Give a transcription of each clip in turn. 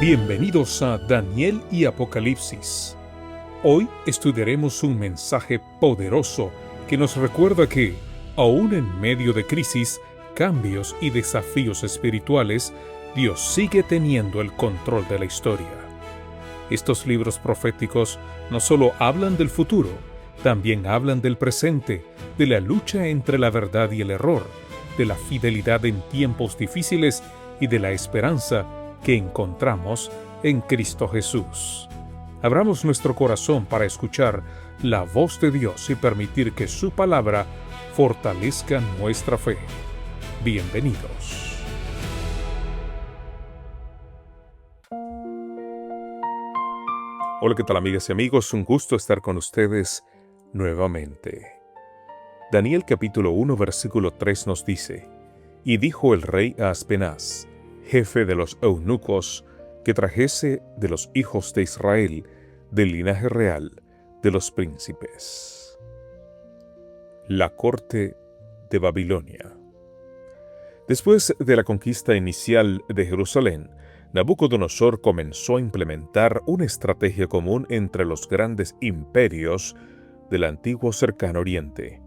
Bienvenidos a Daniel y Apocalipsis. Hoy estudiaremos un mensaje poderoso que nos recuerda que, aún en medio de crisis, cambios y desafíos espirituales, Dios sigue teniendo el control de la historia. Estos libros proféticos no solo hablan del futuro, también hablan del presente, de la lucha entre la verdad y el error, de la fidelidad en tiempos difíciles y de la esperanza que encontramos en Cristo Jesús. Abramos nuestro corazón para escuchar la voz de Dios y permitir que su palabra fortalezca nuestra fe. Bienvenidos. Hola, ¿qué tal, amigas y amigos? Un gusto estar con ustedes nuevamente. Daniel capítulo 1 versículo 3 nos dice: Y dijo el rey a Aspenaz, jefe de los eunucos, que trajese de los hijos de Israel, del linaje real, de los príncipes. La corte de Babilonia. Después de la conquista inicial de Jerusalén, Nabucodonosor comenzó a implementar una estrategia común entre los grandes imperios del antiguo Cercano Oriente.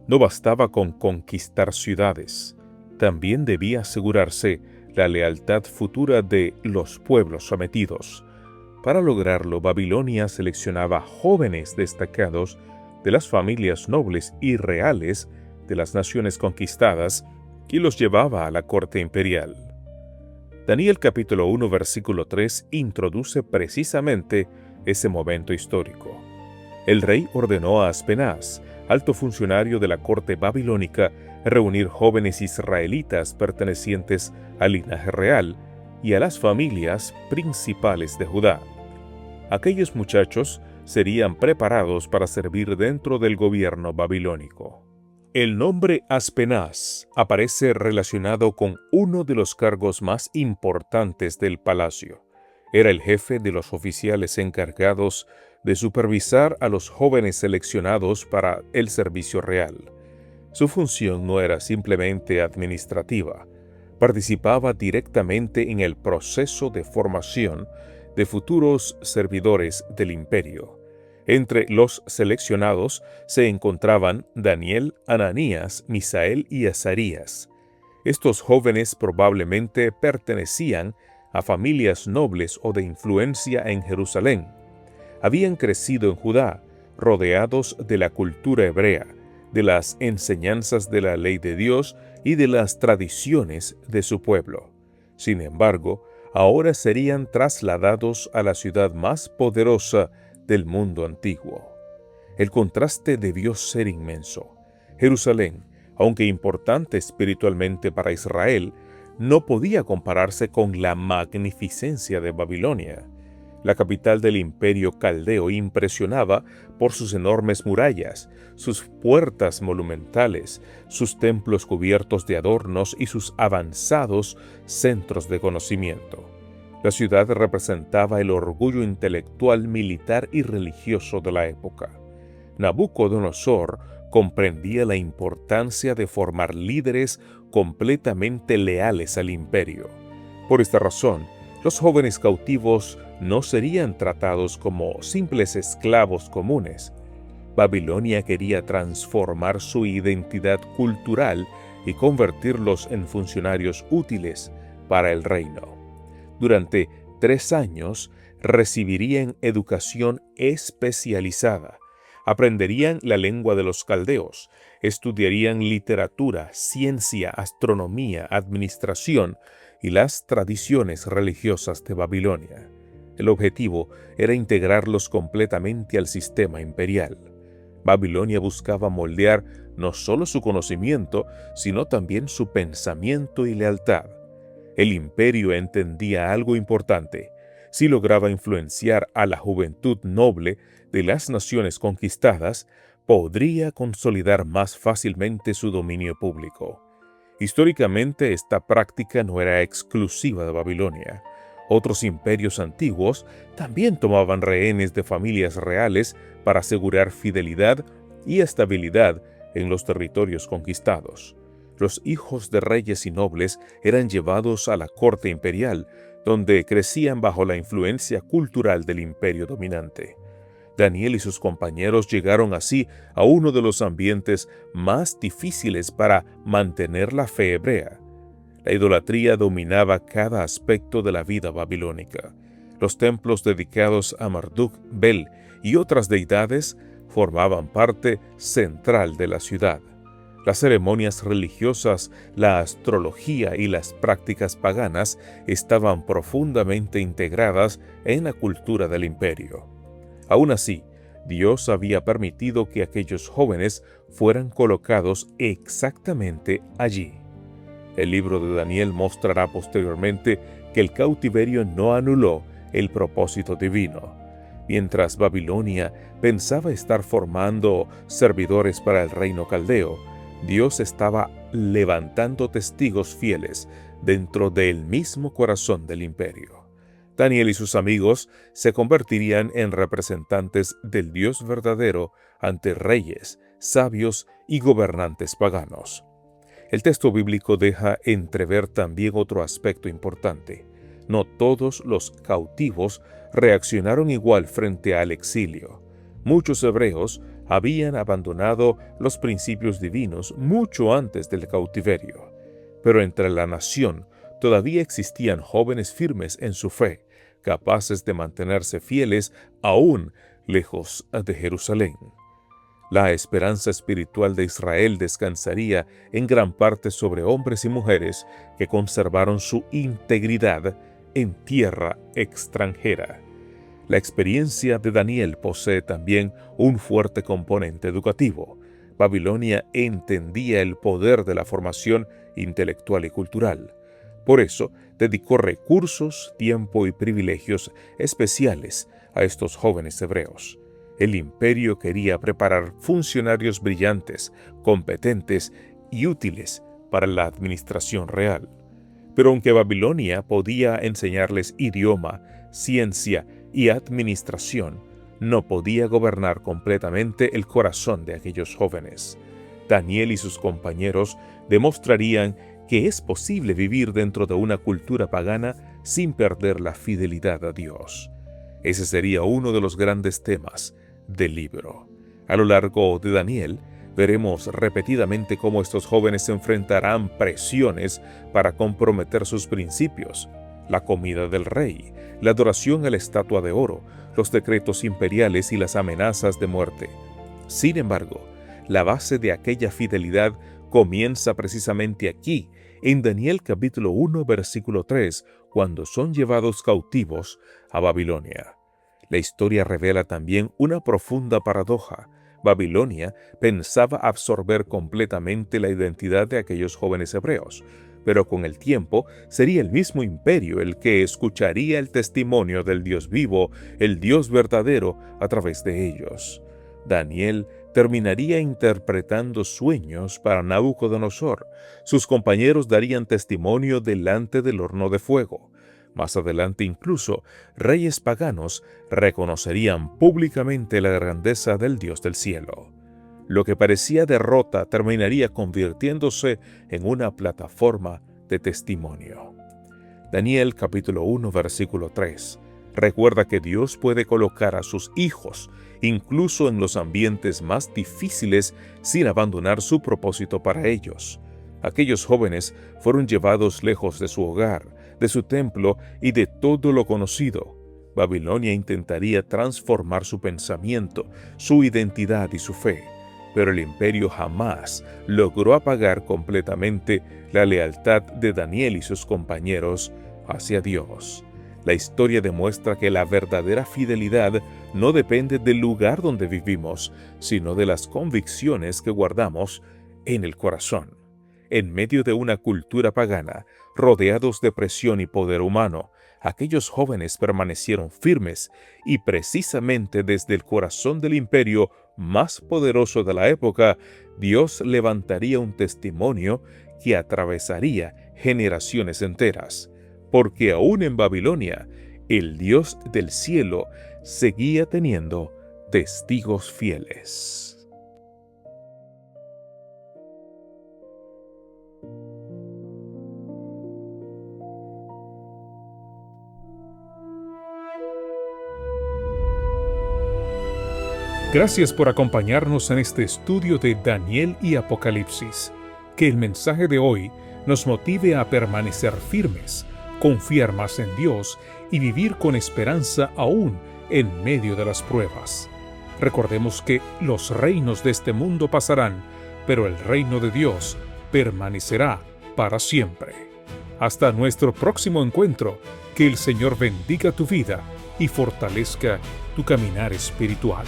No bastaba con conquistar ciudades, también debía asegurarse la lealtad futura de los pueblos sometidos. Para lograrlo, Babilonia seleccionaba jóvenes destacados de las familias nobles y reales de las naciones conquistadas y los llevaba a la corte imperial. Daniel capítulo 1 versículo 3 introduce precisamente ese momento histórico. El rey ordenó a Aspenaz, alto funcionario de la corte babilónica, reunir jóvenes israelitas pertenecientes al linaje real y a las familias principales de Judá. Aquellos muchachos serían preparados para servir dentro del gobierno babilónico. El nombre Aspenaz aparece relacionado con uno de los cargos más importantes del palacio. Era el jefe de los oficiales encargados de supervisar a los jóvenes seleccionados para el servicio real. Su función no era simplemente administrativa, participaba directamente en el proceso de formación de futuros servidores del imperio. Entre los seleccionados se encontraban Daniel, Ananías, Misael y Azarías. Estos jóvenes probablemente pertenecían a familias nobles o de influencia en Jerusalén. Habían crecido en Judá, rodeados de la cultura hebrea, de las enseñanzas de la ley de Dios y de las tradiciones de su pueblo. Sin embargo, ahora serían trasladados a la ciudad más poderosa del mundo antiguo. El contraste debió ser inmenso. Jerusalén, aunque importante espiritualmente para Israel, no podía compararse con la magnificencia de Babilonia. La capital del imperio caldeo impresionaba por sus enormes murallas, sus puertas monumentales, sus templos cubiertos de adornos y sus avanzados centros de conocimiento. La ciudad representaba el orgullo intelectual, militar y religioso de la época. Nabucodonosor comprendía la importancia de formar líderes completamente leales al imperio. Por esta razón, los jóvenes cautivos no serían tratados como simples esclavos comunes. Babilonia quería transformar su identidad cultural y convertirlos en funcionarios útiles para el reino. Durante 3 años recibirían educación especializada, aprenderían la lengua de los caldeos, estudiarían literatura, ciencia, astronomía, administración y las tradiciones religiosas de Babilonia. El objetivo era integrarlos completamente al sistema imperial. Babilonia buscaba moldear no solo su conocimiento, sino también su pensamiento y lealtad. El imperio entendía algo importante: si lograba influenciar a la juventud noble de las naciones conquistadas, podría consolidar más fácilmente su dominio público. Históricamente, esta práctica no era exclusiva de Babilonia. Otros imperios antiguos también tomaban rehenes de familias reales para asegurar fidelidad y estabilidad en los territorios conquistados. Los hijos de reyes y nobles eran llevados a la corte imperial, donde crecían bajo la influencia cultural del imperio dominante. Daniel y sus compañeros llegaron así a uno de los ambientes más difíciles para mantener la fe hebrea. La idolatría dominaba cada aspecto de la vida babilónica. Los templos dedicados a Marduk, Bel y otras deidades formaban parte central de la ciudad. Las ceremonias religiosas, la astrología y las prácticas paganas estaban profundamente integradas en la cultura del imperio. Aún así, Dios había permitido que aquellos jóvenes fueran colocados exactamente allí. El libro de Daniel mostrará posteriormente que el cautiverio no anuló el propósito divino. Mientras Babilonia pensaba estar formando servidores para el reino caldeo, Dios estaba levantando testigos fieles dentro del mismo corazón del imperio. Daniel y sus amigos se convertirían en representantes del Dios verdadero ante reyes, sabios y gobernantes paganos. El texto bíblico deja entrever también otro aspecto importante. No todos los cautivos reaccionaron igual frente al exilio. Muchos hebreos habían abandonado los principios divinos mucho antes del cautiverio, pero entre la nación todavía existían jóvenes firmes en su fe, capaces de mantenerse fieles aún lejos de Jerusalén. La esperanza espiritual de Israel descansaría en gran parte sobre hombres y mujeres que conservaron su integridad en tierra extranjera. La experiencia de Daniel posee también un fuerte componente educativo. Babilonia entendía el poder de la formación intelectual y cultural. Por eso, dedicó recursos, tiempo y privilegios especiales a estos jóvenes hebreos. El imperio quería preparar funcionarios brillantes, competentes y útiles para la administración real. Pero aunque Babilonia podía enseñarles idioma, ciencia y administración, no podía gobernar completamente el corazón de aquellos jóvenes. Daniel y sus compañeros demostrarían que es posible vivir dentro de una cultura pagana sin perder la fidelidad a Dios. Ese sería uno de los grandes temas del libro. A lo largo de Daniel, veremos repetidamente cómo estos jóvenes se enfrentarán presiones para comprometer sus principios: la comida del rey, la adoración a la estatua de oro, los decretos imperiales y las amenazas de muerte. Sin embargo, la base de aquella fidelidad comienza precisamente aquí, en Daniel capítulo 1, versículo 3, cuando son llevados cautivos a Babilonia. La historia revela también una profunda paradoja. Babilonia pensaba absorber completamente la identidad de aquellos jóvenes hebreos, pero con el tiempo sería el mismo imperio el que escucharía el testimonio del Dios vivo, el Dios verdadero, a través de ellos. Daniel terminaría interpretando sueños para Nabucodonosor. Sus compañeros darían testimonio delante del horno de fuego. Más adelante incluso, reyes paganos reconocerían públicamente la grandeza del Dios del cielo. Lo que parecía derrota terminaría convirtiéndose en una plataforma de testimonio. Daniel capítulo 1 versículo 3 recuerda que Dios puede colocar a sus hijos incluso en los ambientes más difíciles sin abandonar su propósito para ellos. Aquellos jóvenes fueron llevados lejos de su hogar, de su templo y de todo lo conocido. Babilonia intentaría transformar su pensamiento, su identidad y su fe, pero el imperio jamás logró apagar completamente la lealtad de Daniel y sus compañeros hacia Dios. La historia demuestra que la verdadera fidelidad no depende del lugar donde vivimos, sino de las convicciones que guardamos en el corazón. En medio de una cultura pagana, rodeados de presión y poder humano, aquellos jóvenes permanecieron firmes y precisamente desde el corazón del imperio más poderoso de la época, Dios levantaría un testimonio que atravesaría generaciones enteras, porque aún en Babilonia, el Dios del cielo seguía teniendo testigos fieles. Gracias por acompañarnos en este estudio de Daniel y Apocalipsis. Que el mensaje de hoy nos motive a permanecer firmes, confiar más en Dios y vivir con esperanza aún en medio de las pruebas. Recordemos que los reinos de este mundo pasarán, pero el reino de Dios permanecerá para siempre. Hasta nuestro próximo encuentro, que el Señor bendiga tu vida y fortalezca tu caminar espiritual.